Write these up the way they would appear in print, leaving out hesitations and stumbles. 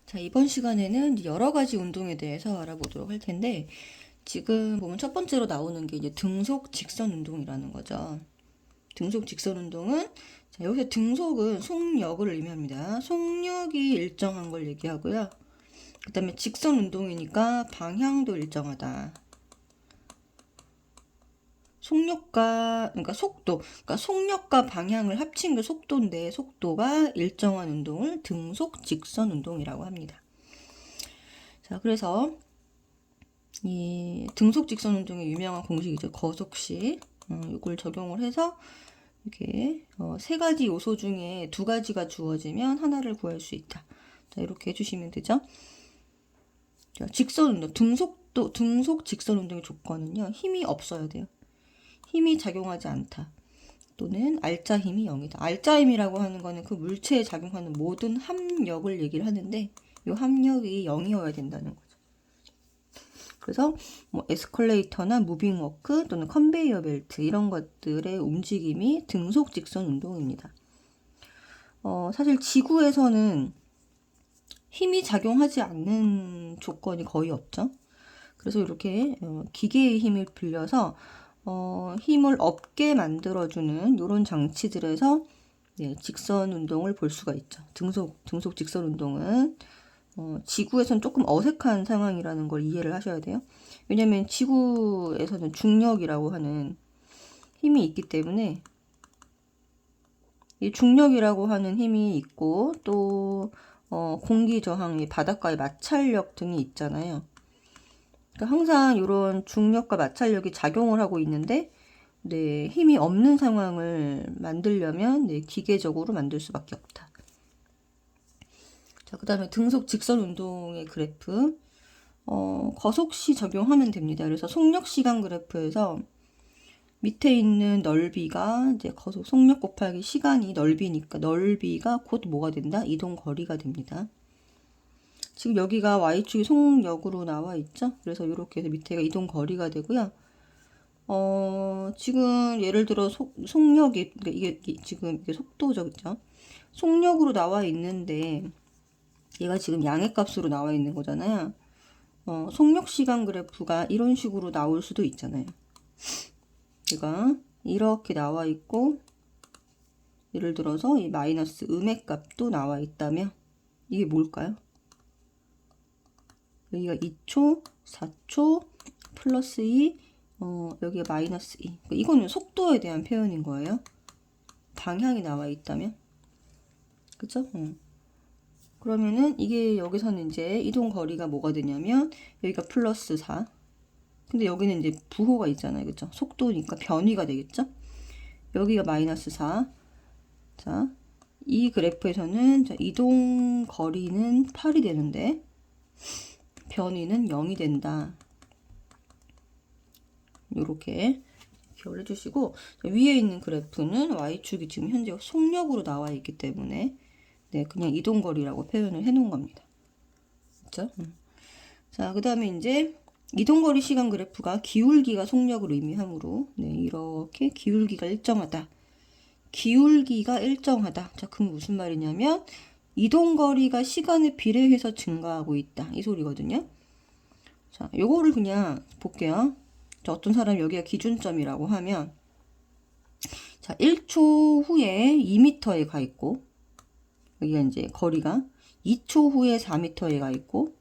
자, 이번 시간에는 여러 가지 운동에 대해서 알아보도록 할 텐데, 지금 보면 첫 번째로 나오는 게 이제 등속 직선 운동이라는 거죠. 등속 직선 운동은, 자, 여기서 등속은 속력을 의미합니다. 속력이 일정한 걸 얘기하고요. 그 다음에 직선 운동이니까 방향도 일정하다. 속력과, 그러니까 속도, 그러니까 속력과 방향을 합친 게 속도인데, 속도가 일정한 운동을 등속 직선 운동이라고 합니다. 자, 그래서 이 등속 직선 운동의 유명한 공식이죠. 거속식. 이걸 적용을 해서 이렇게 세 가지 요소 중에 두 가지가 주어지면 하나를 구할 수 있다. 자, 이렇게 해주시면 되죠. 자, 직선 운동, 등속 직선 운동의 조건은요. 힘이 없어야 돼요. 힘이 작용하지 않다. 또는 알짜 힘이 0이다. 알짜 힘이라고 하는 거는 그 물체에 작용하는 모든 합력을 얘기를 하는데 이 합력이 0이어야 된다는 거죠. 그래서 뭐 에스컬레이터나 무빙워크 또는 컨베이어 벨트 이런 것들의 움직임이 등속 직선 운동입니다. 사실 지구에서는 힘이 작용하지 않는 조건이 거의 없죠. 그래서 이렇게 기계의 힘을 빌려서 힘을 없게 만들어주는 이런 장치들에서 직선 운동을 볼 수가 있죠. 등속 직선 운동은 지구에선 조금 어색한 상황이라는 걸 이해를 하셔야 돼요. 왜냐면 지구에서는 중력이라고 하는 힘이 있기 때문에 이 중력이라고 하는 힘이 있고 또 공기 저항, 바닷가의 마찰력 등이 있잖아요. 그러니까 항상 이런 중력과 마찰력이 작용을 하고 있는데 힘이 없는 상황을 만들려면 기계적으로 만들 수밖에 없다. 자, 그 다음에 등속 직선 운동의 그래프. 거속시 적용하면 됩니다. 그래서 속력 시간 그래프에서 밑에 있는 넓이가 이제 거속 속력 곱하기 시간이 넓이니까 넓이가 곧 뭐가 된다? 이동 거리가 됩니다. 지금 여기가 y축이 속력으로 나와 있죠? 그래서 이렇게 해서 밑에가 이동 거리가 되고요. 지금 예를 들어 속력이, 그러니까 이게 지금 이게 속도죠. 속력으로 나와 있는데 얘가 지금 양의 값으로 나와 있는 거잖아요. 속력 시간 그래프가 이런 식으로 나올 수도 있잖아요. 얘가 이렇게 나와 있고 예를 들어서 이 마이너스 음의 값도 나와 있다면 이게 뭘까요? 여기가 2초, 4초, 플러스 2, 여기가 마이너스 2. 그러니까 이거는 속도에 대한 표현인 거예요. 방향이 나와 있다면. 그쵸? 그러면은 이게 여기서는 이제 이동 거리가 뭐가 되냐면 여기가 플러스 4. 근데 여기는 이제 부호가 있잖아요. 그쵸? 속도니까 변위가 되겠죠? 여기가 마이너스 4. 자, 이 그래프에서는 이동 거리는 8이 되는데 변위는 0이 된다. 요렇게 기억을 해주시고 위에 있는 그래프는 y축이 지금 현재 속력으로 나와 있기 때문에 그냥 이동거리라고 표현을 해 놓은 겁니다. 그렇죠? 자, 그 다음에 이제 이동거리 시간 그래프가 기울기가 속력을 의미하므로 이렇게 기울기가 일정하다. 기울기가 일정하다. 자, 그럼 무슨 말이냐면 이동거리가 시간에 비례해서 증가하고 있다. 이 소리거든요. 자, 요거를 그냥 볼게요. 자, 어떤 사람 여기가 기준점이라고 하면 자, 1초 후에 2m에 가 있고 여기가 이제 거리가 2초 후에 4m에 가 있고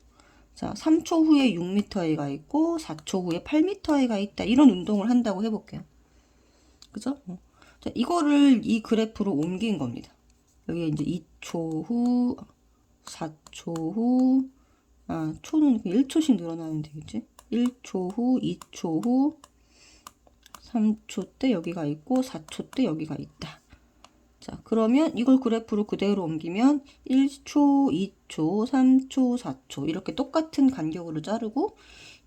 자, 3초 후에 6m에 가 있고 4초 후에 8m에 가 있다. 이런 운동을 한다고 해볼게요. 그죠? 자, 이거를 이 그래프로 옮긴 겁니다. 여기가 이제 2초 후, 4초 후, 초는 1초씩 늘어나면 되겠지? 1초 후, 2초 후, 3초 때 여기가 있고 4초 때 여기가 있다. 자, 그러면 이걸 그래프로 그대로 옮기면 1초, 2초, 3초, 4초 이렇게 똑같은 간격으로 자르고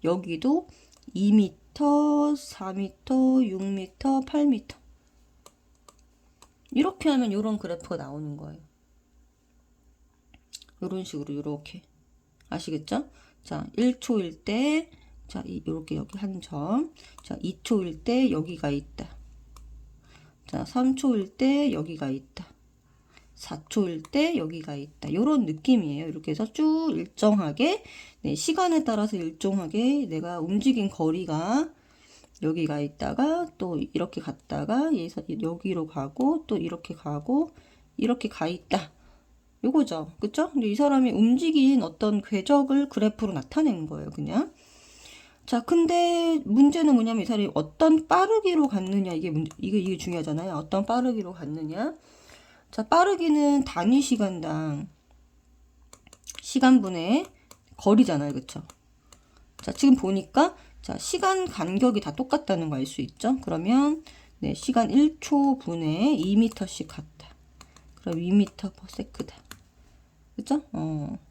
여기도 2m, 4m, 6m, 8m 이렇게 하면 이런 그래프가 나오는 거예요. 이런 식으로 이렇게 아시겠죠? 자, 1초일 때 자, 이렇게 여기 한 점. 자, 2초일 때 여기가 있다. 자, 3초일 때 여기가 있다. 4초일 때 여기가 있다. 이런 느낌이에요. 이렇게 해서 쭉 일정하게 네, 시간에 따라서 일정하게 내가 움직인 거리가 여기가 있다가 또 이렇게 갔다가 여기로 가고 또 이렇게 가고 이렇게 가 있다. 요거죠. 그쵸? 근데 이 사람이 움직인 어떤 궤적을 그래프로 나타낸 거예요. 그냥. 자, 근데 문제는 뭐냐면 이 사람이 어떤 빠르기로 갔느냐. 이게 중요하잖아요. 어떤 빠르기로 갔느냐. 자, 빠르기는 단위 시간당 시간분의 거리잖아요. 그쵸? 자, 지금 보니까 자, 시간 간격이 다 똑같다는 거 알 수 있죠? 그러면 네, 시간 1초 분에 2m씩 갔다. 그럼 2m/s다. 그죠?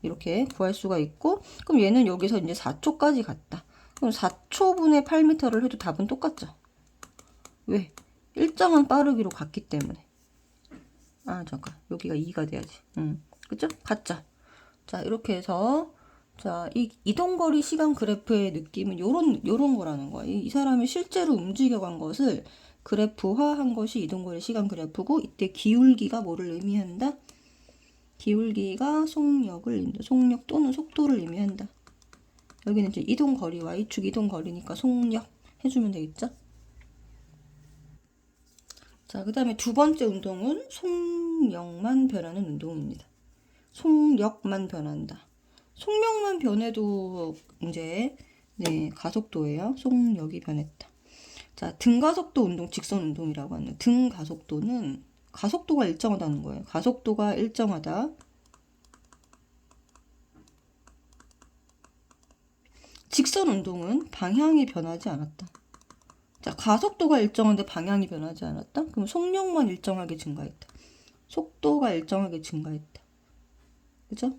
이렇게 구할 수가 있고, 그럼 얘는 여기서 이제 4초까지 갔다. 그럼 4초분의 8m를 해도 답은 똑같죠? 왜? 일정한 빠르기로 갔기 때문에. 아, 잠깐. 여기가 2가 돼야지. 그죠? 같죠? 자, 이렇게 해서, 자, 이 이동거리 시간 그래프의 느낌은 요런 거라는 거야. 이 사람이 실제로 움직여간 것을 그래프화한 것이 이동거리 시간 그래프고, 이때 기울기가 뭐를 의미한다? 기울기가 속력 또는 속도를 의미한다. 여기는 이제 이동거리, y축 이동거리니까 속력 해주면 되겠죠? 자, 그 다음에 두 번째 운동은 속력만 변하는 운동입니다. 속력만 변한다. 속력만 변해도 이제 네, 가속도예요. 속력이 변했다. 자, 등가속도 운동, 직선 운동이라고 하는 등가속도는 가속도가 일정하다는 거예요. 가속도가 일정하다. 직선 운동은 방향이 변하지 않았다. 자, 가속도가 일정한데 방향이 변하지 않았다? 그럼 속력만 일정하게 증가했다. 속도가 일정하게 증가했다. 그죠?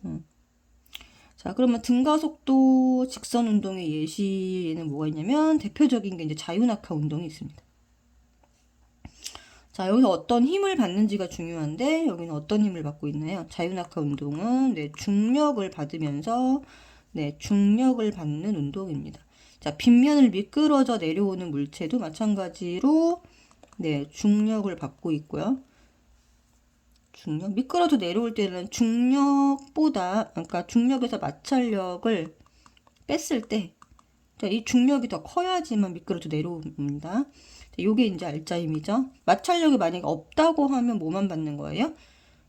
자, 그러면 등가속도 직선 운동의 예시에는 뭐가 있냐면 대표적인 게 이제 자유낙하 운동이 있습니다. 자, 여기서 어떤 힘을 받는지가 중요한데 여기는 어떤 힘을 받고 있나요? 자유낙하 운동은 네, 중력을 받으면서 네, 중력을 받는 운동입니다. 자, 빗면을 미끄러져 내려오는 물체도 마찬가지로 네, 중력을 받고 있고요. 중력, 미끄러져 내려올 때는 중력보다, 그러니까 중력에서 마찰력을 뺐을 때, 자, 이 중력이 더 커야지만 미끄러져 내려옵니다. 요게 이제 알짜임이죠. 마찰력이 만약에 없다고 하면 뭐만 받는 거예요?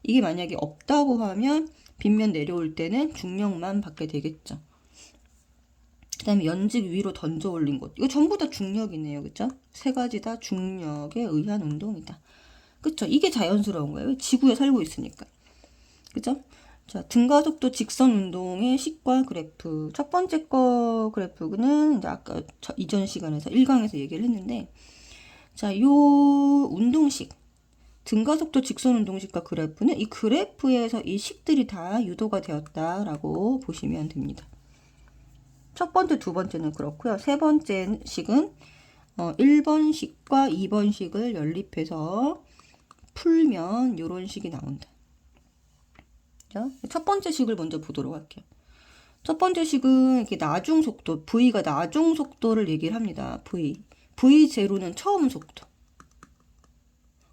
이게 만약에 없다고 하면 빗면 내려올 때는 중력만 받게 되겠죠. 그 다음에 연직 위로 던져 올린 것. 이거 전부 다 중력이네요. 그쵸? 세 가지 다 중력에 의한 운동이다. 그쵸? 이게 자연스러운 거예요. 지구에 살고 있으니까. 그죠? 자, 등가속도 직선 운동의 식과 그래프. 첫 번째 거 그래프는 이제 아까 이전 시간에서 1강에서 얘기를 했는데, 자, 요 운동식, 등가속도 직선 운동식과 그래프는 이 그래프에서 이 식들이 다 유도가 되었다라고 보시면 됩니다. 첫 번째, 두 번째는 그렇고요. 세 번째 식은 1번 식과 2번 식을 연립해서 풀면 이런 식이 나온다. 자, 첫 번째 식을 먼저 보도록 할게요. 첫 번째 식은 이렇게 나중 속도, V가 나중 속도를 얘기를 합니다. V0는 처음 속도.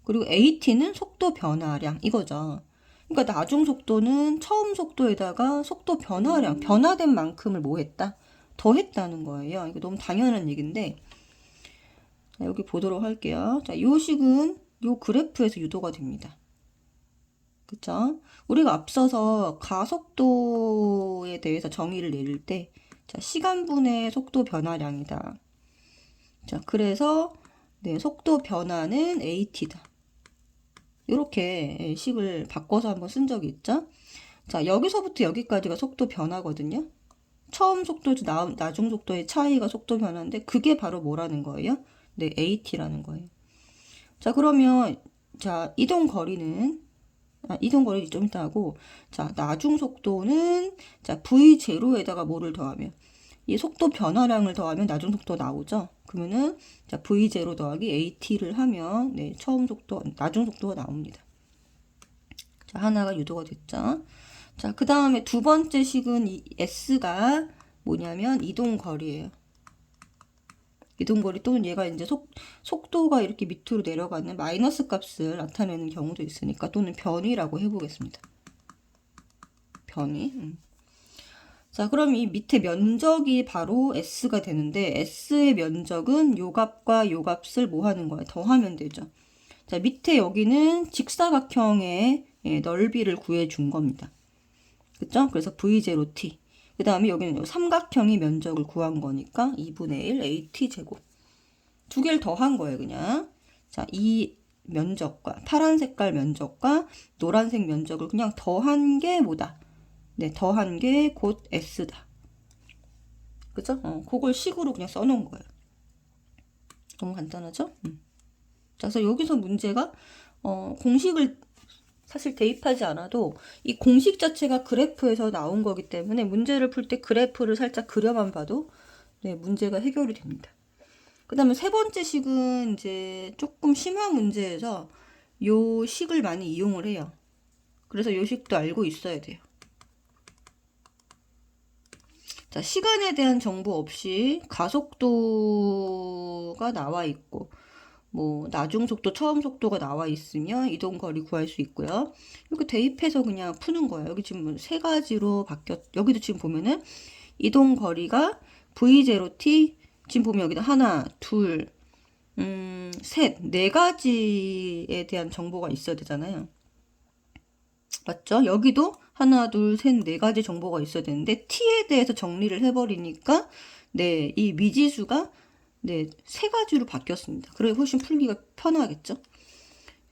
그리고 AT는 속도 변화량 이거죠. 그러니까 나중 속도는 처음 속도에다가 속도 변화량, 변화된 만큼을 뭐 했다? 더했다는 거예요. 이거 너무 당연한 얘기인데 자, 여기 보도록 할게요. 자, 요 식은 요 그래프에서 유도가 됩니다. 그쵸? 우리가 앞서서 가속도에 대해서 정의를 내릴 때, 자, 시간분의 속도 변화량이다. 자, 그래서, 네, 속도 변화는 AT다. 이렇게 식을 바꿔서 한번 쓴 적이 있죠? 자, 여기서부터 여기까지가 속도 변화거든요? 처음 속도에서 나중 속도의 차이가 속도 변화인데, 그게 바로 뭐라는 거예요? 네, AT라는 거예요. 자, 그러면, 자, 이동 거리는 좀 이따 하고, 자, 나중 속도는, 자, V0에다가 뭐를 더하면, 이 속도 변화량을 더하면 나중 속도 나오죠? 그러면은, 자, V0 더하기 AT를 하면, 네, 나중 속도가 나옵니다. 자, 하나가 유도가 됐죠? 자, 그 다음에 두 번째 식은 이 S가 뭐냐면 이동 거리예요. 이동거리 또는 얘가 이제 속도가 이렇게 밑으로 내려가는 마이너스 값을 나타내는 경우도 있으니까 또는 변위라고 해보겠습니다. 변위. 자, 그럼 이 밑에 면적이 바로 S가 되는데 S의 면적은 요 값과 요 값을 뭐 하는 거야? 더하면 되죠. 자, 밑에 여기는 직사각형의 넓이를 구해준 겁니다. 그쵸? 그래서 V0t. 그 다음에 여기는 삼각형의 면적을 구한 거니까 2분의 1 AT 제곱. 두 개를 더한 거예요, 그냥. 자, 이 면적과 파란 색깔 면적과 노란색 면적을 그냥 더한 게 뭐다? 네, 더한 게 곧 S다. 그죠? 그걸 식으로 그냥 써놓은 거예요. 너무 간단하죠? 자, 그래서 여기서 문제가, 공식을 사실 대입하지 않아도 이 공식 자체가 그래프에서 나온 거기 때문에 문제를 풀 때 그래프를 살짝 그려만 봐도 네, 문제가 해결이 됩니다. 그 다음에 세 번째 식은 이제 조금 심화 문제에서 요 식을 많이 이용을 해요. 그래서 요 식도 알고 있어야 돼요. 자, 시간에 대한 정보 없이 가속도가 나와 있고 뭐 나중 속도, 처음 속도가 나와 있으면 이동 거리 구할 수 있고요. 이렇게 대입해서 그냥 푸는 거예요. 여기 지금 세 가지로 여기도 지금 보면은 이동 거리가 V0t 지금 보면 여기다 하나, 둘, 셋, 네 가지에 대한 정보가 있어야 되잖아요. 맞죠? 여기도 하나, 둘, 셋, 네 가지 정보가 있어야 되는데 t에 대해서 정리를 해버리니까 네, 이 미지수가 네, 세 가지로 바뀌었습니다. 그래 훨씬 풀기가 편하겠죠?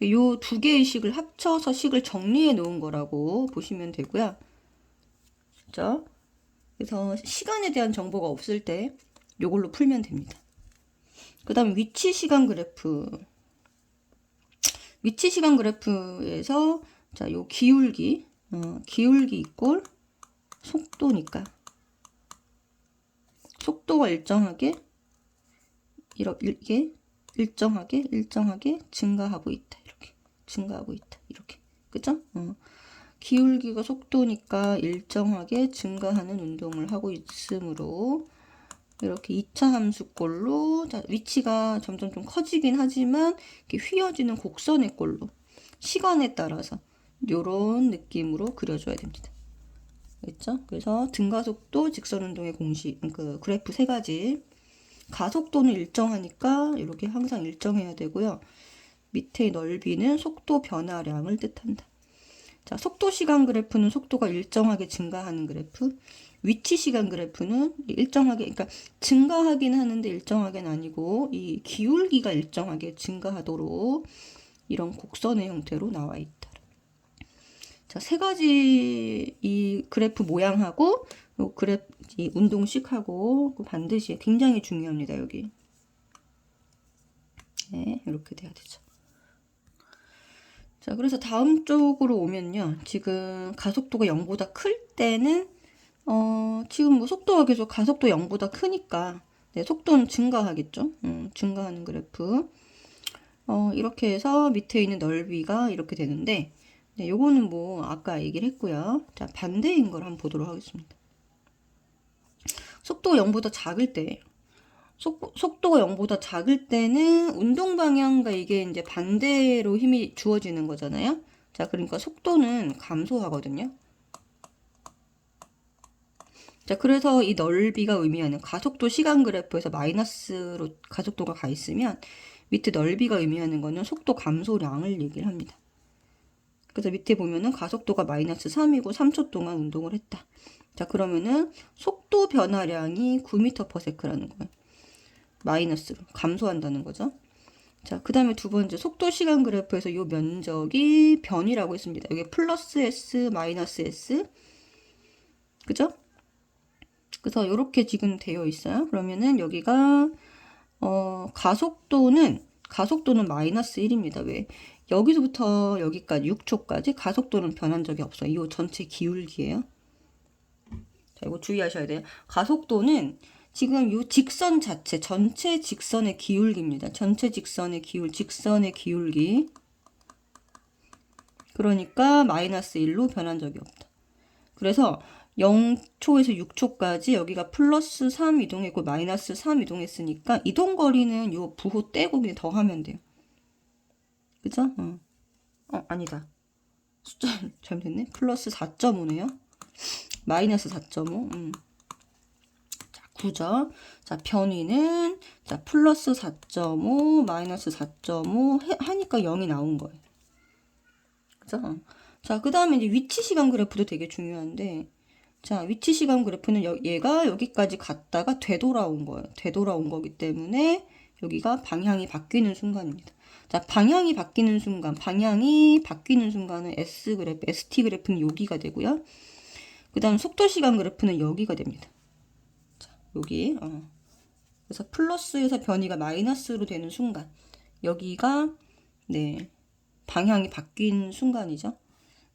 요 두 개의 식을 합쳐서 식을 정리해 놓은 거라고 보시면 되고요. 그죠? 그래서 시간에 대한 정보가 없을 때 요걸로 풀면 됩니다. 그 다음 위치 시간 그래프. 위치 시간 그래프에서 자, 요 기울기, 기울기 이꼴 속도니까 속도가 일정하게 이렇게 일정하게 증가하고 있다. 이렇게 증가하고 있다. 이렇게 그죠? 기울기가 속도니까 일정하게 증가하는 운동을 하고 있으므로 이렇게 2차 함수꼴로 위치가 점점 좀 커지긴 하지만 이렇게 휘어지는 곡선의 꼴로 시간에 따라서 이런 느낌으로 그려줘야 됩니다. 그렇죠? 그래서 등가속도, 직선운동의 공식, 그 그래프 세 가지. 가속도는 일정하니까 이렇게 항상 일정해야 되고요. 밑에 넓이는 속도 변화량을 뜻한다. 자, 속도 시간 그래프는 속도가 일정하게 증가하는 그래프. 위치 시간 그래프는 일정하게, 그러니까 증가하긴 하는데 일정하게는 아니고 이 기울기가 일정하게 증가하도록 이런 곡선의 형태로 나와 있다. 자, 세 가지 이 그래프 모양하고 이 운동식하고 반드시 굉장히 중요합니다. 여기. 네, 이렇게 돼야 되죠. 자, 그래서 다음 쪽으로 오면요. 지금 가속도가 0보다 클 때는 지금 뭐 속도가 계속 가속도 0보다 크니까 네, 속도는 증가하겠죠. 증가하는 그래프. 이렇게 해서 밑에 있는 넓이가 이렇게 되는데 네, 요거는 뭐 아까 얘기를 했고요. 자, 반대인 걸 한번 보도록 하겠습니다. 속도가 0보다 작을 때 속도가 0보다 작을 때는 운동 방향과 이게 이제 반대로 힘이 주어지는 거잖아요. 자, 그러니까 속도는 감소하거든요. 자, 그래서 이 넓이가 의미하는 가속도 시간 그래프에서 마이너스로 가속도가 가 있으면 밑에 넓이가 의미하는 거는 속도 감소량을 얘기를 합니다. 그래서 밑에 보면은 가속도가 마이너스 3이고 3초 동안 운동을 했다. 자, 그러면은 속도 변화량이 9m/s라는 거예요. 마이너스로 감소한다는 거죠. 자, 그 다음에 두 번째 속도 시간 그래프에서 이 면적이 변이라고 했습니다. 여기 플러스 S, 마이너스 S. 그죠? 그래서 이렇게 지금 되어 있어요. 그러면은 여기가 가속도는 마이너스 1입니다. 왜? 여기서부터 여기까지 6초까지 가속도는 변한 적이 없어요. 이 전체 기울기예요. 자, 이거 주의하셔야 돼요. 가속도는 지금 이 직선 자체, 전체 직선의 기울기입니다. 전체 직선의 기울기. 그러니까 마이너스 1로 변한 적이 없다. 그래서 0초에서 6초까지 여기가 플러스 3 이동했고 마이너스 3 이동했으니까 이동거리는 요 부호 떼고 그냥 더하면 돼요. 그죠? 아니다. 숫자 잘못했네. 플러스 4.5네요. 마이너스 4.5. 자, 9죠. 자, 변위는 자, 플러스 4.5, 마이너스 4.5 하니까 0이 나온 거예요. 그죠? 자, 그 다음에 이제 위치 시간 그래프도 되게 중요한데, 자, 위치 시간 그래프는 얘가 여기까지 갔다가 되돌아온 거예요. 되돌아온 거기 때문에 여기가 방향이 바뀌는 순간입니다. 자, 방향이 바뀌는 순간은 S 그래프, ST 그래프는 여기가 되고요. 그 다음 속도 시간 그래프는 여기가 됩니다. 자, 여기. 그래서 플러스에서 변이가 마이너스로 되는 순간. 여기가, 네, 방향이 바뀐 순간이죠.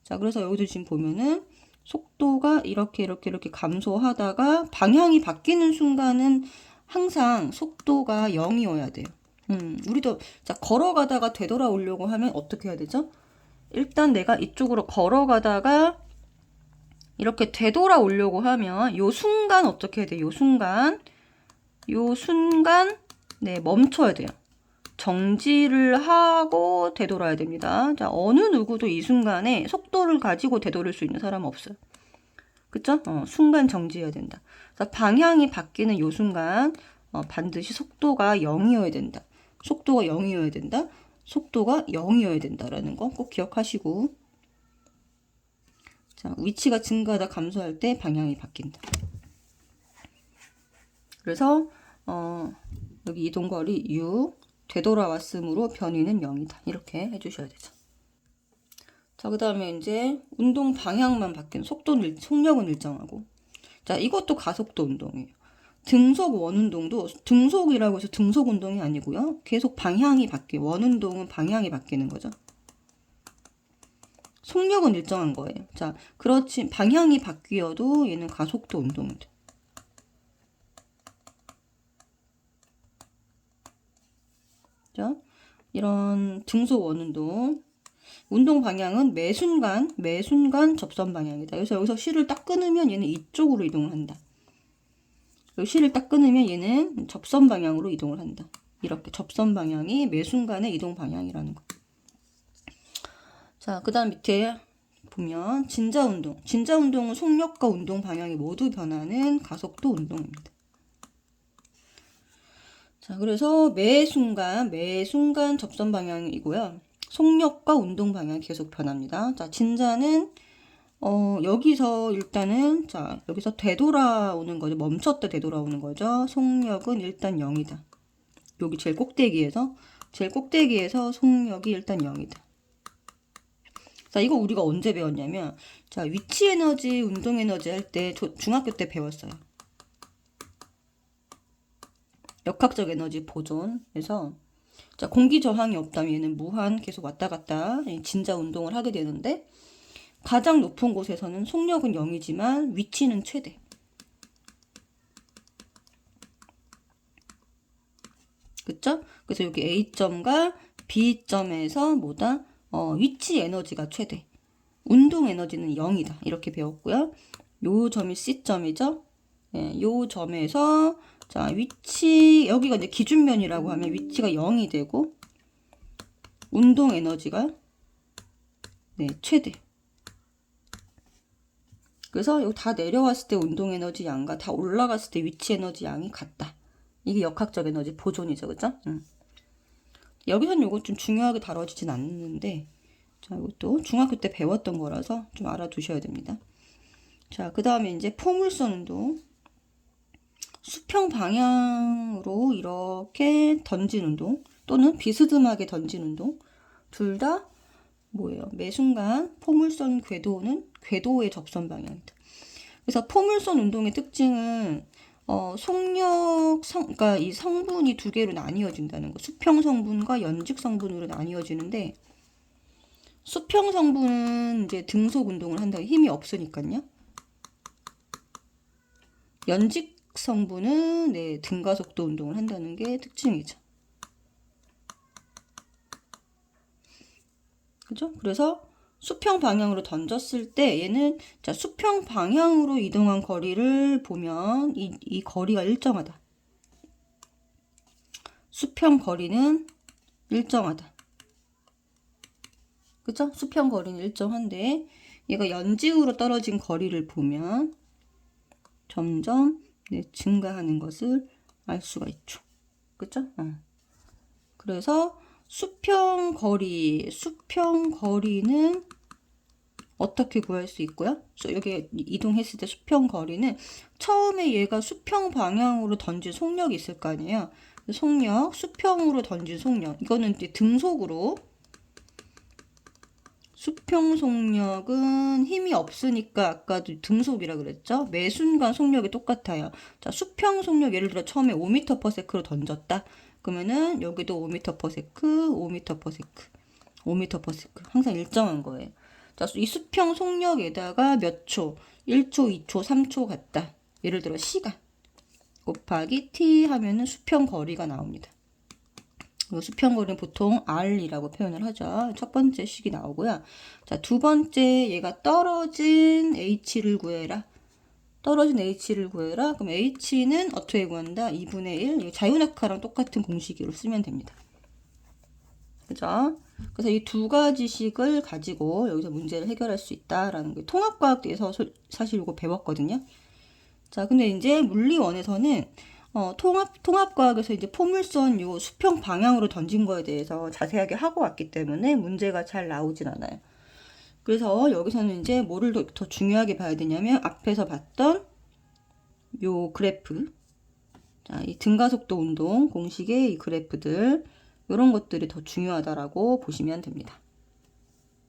자, 그래서 여기도 지금 보면은 속도가 이렇게 감소하다가 방향이 바뀌는 순간은 항상 속도가 0이어야 돼요. 우리도 자, 걸어가다가 되돌아오려고 하면 어떻게 해야 되죠? 일단 내가 이쪽으로 걸어가다가 이렇게 되돌아오려고 하면 요 순간 어떻게 해야 돼요? 요 순간 네, 멈춰야 돼요. 정지를 하고 되돌아야 됩니다. 자, 어느 누구도 이 순간에 속도를 가지고 되돌릴 수 있는 사람은 없어요. 그쵸? 순간 정지해야 된다. 자, 방향이 바뀌는 요 순간 반드시 속도가 0이어야 된다. 속도가 0이어야 된다. 속도가 0이어야 된다라는 거 꼭 기억하시고. 자, 위치가 증가하다 감소할 때 방향이 바뀐다. 그래서 여기 이동거리 U 되돌아왔으므로 변이는 0이다. 이렇게 해주셔야 되죠. 자, 그 다음에 이제 운동 방향만 바뀐 속력은 일정하고. 자, 이것도 가속도 운동이에요. 등속 원운동도 등속이라고 해서 등속 운동이 아니고요. 계속 방향이 바뀌어요. 원운동은 방향이 바뀌는 거죠. 속력은 일정한 거예요. 자, 그렇지 방향이 바뀌어도 얘는 가속도 운동입니다. 자, 이런 등속 원운동 운동 방향은 매 순간 접선 방향이다. 그래서 여기서 실을 딱 끊으면 얘는 이쪽으로 이동을 한다. 여기 실을 딱 끊으면 얘는 접선 방향으로 이동을 한다. 이렇게 접선 방향이 매 순간의 이동 방향이라는 거. 자, 그 다음 밑에 보면 진자 운동. 진자 운동은 속력과 운동 방향이 모두 변하는 가속도 운동입니다. 자, 그래서 매 순간 접선 방향이고요. 속력과 운동 방향이 계속 변합니다. 자, 진자는 여기서 일단은 자, 여기서 되돌아오는 거죠. 멈췄다 되돌아오는 거죠. 속력은 일단 0이다. 여기 제일 꼭대기에서 속력이 일단 0이다. 자, 이거 우리가 언제 배웠냐면 자, 위치 에너지, 운동 에너지 할 때 중학교 때 배웠어요. 역학적 에너지 보존에서 자, 공기 저항이 없다면 얘는 무한 계속 왔다 갔다 진자 운동을 하게 되는데 가장 높은 곳에서는 속력은 0이지만 위치는 최대. 그쵸? 그래서 여기 A점과 B점에서 뭐다? 위치 에너지가 최대. 운동 에너지는 0이다. 이렇게 배웠고요. 요 점이 C점이죠? 예, 요 점에서 자, 위치 여기가 이제 기준면이라고 하면 위치가 0이 되고 운동 에너지가 네, 최대. 그래서 여기 다 내려왔을 때 운동 에너지 양과 다 올라갔을 때 위치 에너지 양이 같다. 이게 역학적 에너지 보존이죠. 그죠? 여기서는 요거 좀 중요하게 다뤄지진 않는데 자, 이것도 중학교 때 배웠던 거라서 좀 알아두셔야 됩니다. 자, 그 다음에 이제 포물선 운동. 수평 방향으로 이렇게 던진 운동 또는 비스듬하게 던진 운동 둘 다 뭐예요? 매 순간 포물선 궤도는 궤도의 접선 방향이다. 그래서 포물선 운동의 특징은 그러니까 이 성분이 두 개로 나뉘어진다는 거. 수평 성분과 연직 성분으로 나뉘어지는데 수평 성분은 이제 등속 운동을 한다고 힘이 없으니까요. 연직 성분은 네, 등가속도 운동을 한다는 게 특징이죠. 그죠? 그래서 수평 방향으로 던졌을 때 얘는 자 수평 방향으로 이동한 거리를 보면 이 거리가 일정하다. 수평 거리는 일정하다. 그죠? 수평 거리는 일정한데 얘가 연직으로 떨어진 거리를 보면 점점 증가하는 것을 알 수가 있죠. 그죠? 그래서 수평 거리는 어떻게 구할 수 있고요? 여기 이동했을 때 수평 거리는 처음에 얘가 수평 방향으로 던진 속력이 있을 거 아니에요. 속력, 수평으로 던진 속력. 이거는 이제 등속으로. 수평 속력은 힘이 없으니까 아까도 등속이라 그랬죠? 매 순간 속력이 똑같아요. 자, 수평 속력 예를 들어 처음에 5m/s로 던졌다. 그러면은 여기도 5m/s, 5m/s, 5m/s 항상 일정한 거예요. 자, 이 수평 속력에다가 몇 초, 1초, 2초, 3초 같다. 예를 들어 시간 곱하기 t 하면은 수평 거리가 나옵니다. 수평 거리는 보통 r이라고 표현을 하죠. 첫 번째 식이 나오고요. 자, 두 번째 얘가 떨어진 h를 구해라. 떨어진 h를 구해라. 그럼 h는 어떻게 구한다? 2분의 1. 자유낙하랑 똑같은 공식으로 쓰면 됩니다. 그죠? 그래서 이 두 가지 식을 가지고 여기서 문제를 해결할 수 있다라는 게 통합과학에서 사실 이거 배웠거든요. 자, 근데 이제 물리원에서는 통합과학에서 이제 포물선 요 수평 방향으로 던진 거에 대해서 자세하게 하고 왔기 때문에 문제가 잘 나오진 않아요. 그래서 여기서는 이제 뭐를 더 중요하게 봐야 되냐면 앞에서 봤던 요 그래프, 자, 이 등가속도 운동 공식의 이 그래프들 이런 것들이 더 중요하다라고 보시면 됩니다.